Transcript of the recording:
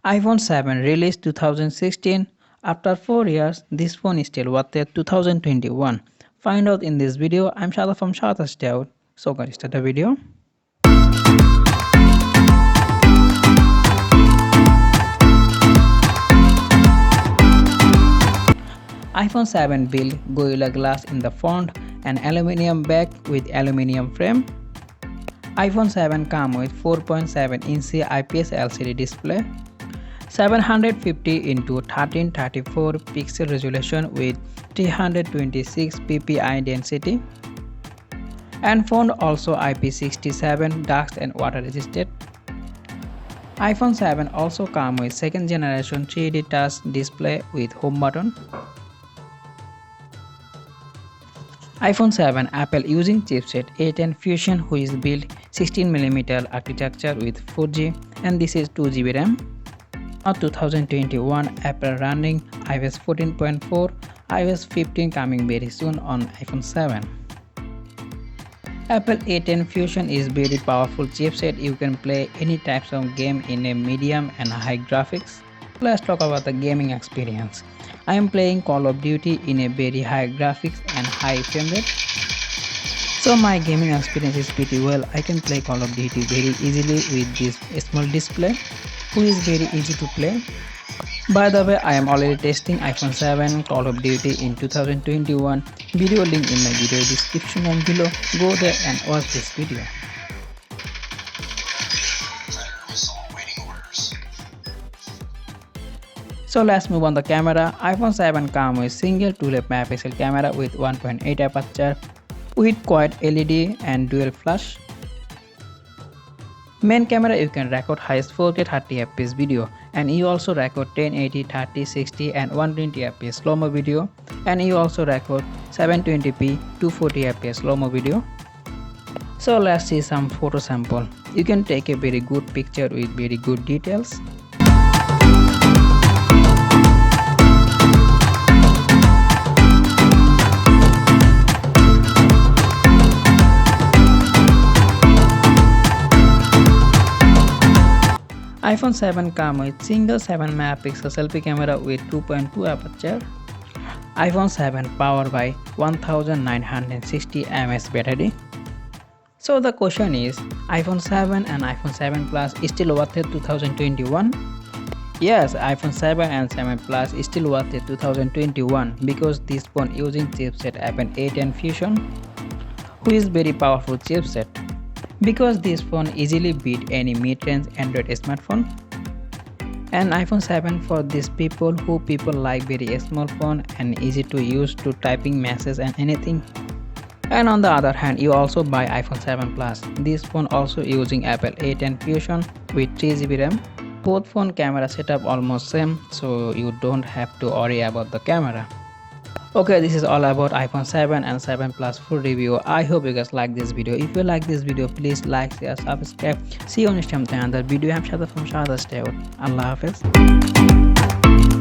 iPhone 7 released 2016. After 4 years, this phone is still worth it 2021. Find out in this video. I'm Shada from SHADAT'S Dayout. So guys, start the video. iPhone 7 built Gorilla Glass in the front and aluminium back with aluminium frame. iPhone 7 comes with 4.7-inch IPS LCD display, 750 x 1334 pixel resolution with 326 ppi density, and phone also IP67 dust and water resistant. iPhone 7 also comes with second generation 3D touch display with home button. iPhone 7 Apple using chipset A10 Fusion which is built 16mm architecture with 4G and this is 2GB RAM. Now 2021 Apple running iOS 14.4, iOS 15 coming very soon on iPhone 7. Apple A10 Fusion is very powerful chipset. You can play any types of game in a medium and high graphics. Let's talk about the gaming experience. I am playing Call of Duty in a very high graphics and high frame rate. So my gaming experience is pretty well. I can play Call of Duty very easily with this small display, which is very easy to play. By the way, I am already testing iPhone 7 Call of Duty in 2021. Video link in my video description and below. Go there and watch this video. So let's move on the camera. iPhone 7 comes with single 2 megapixel camera with 1.8 aperture with quad LED and dual flash. Main camera you can record highest 4K 30fps video and you also record 1080, 30, 60 and 120fps slow-mo video and you also record 720p 240fps slow-mo video. So let's see some photo sample. You can take a very good picture with very good details. iPhone 7 comes with single 7-megapixel selfie camera with 2.2 aperture. iPhone 7 powered by 1960 mAh battery. So the question is, iPhone 7 and iPhone 7 Plus is still worth it 2021? Yes, iPhone 7 and 7 Plus is still worth it 2021 because this phone using chipset Apple A10 Fusion, which is very powerful chipset. Because this phone easily beat any mid-range Android smartphone. And iPhone 7 for these people who like very small phone and easy to use to typing messages and anything. And on the other hand, you also buy iPhone 7 Plus. This phone also using Apple A10 Fusion with 3GB RAM. Both phone camera setup almost same, so you don't have to worry about the camera. Okay, this is all about iPhone 7 and 7 Plus full review. I hope you guys like this video. If you like this video, please like, share, subscribe. See you on next time with another video. I'm Shada from SHADAT'S Dayout. Allah Hafiz.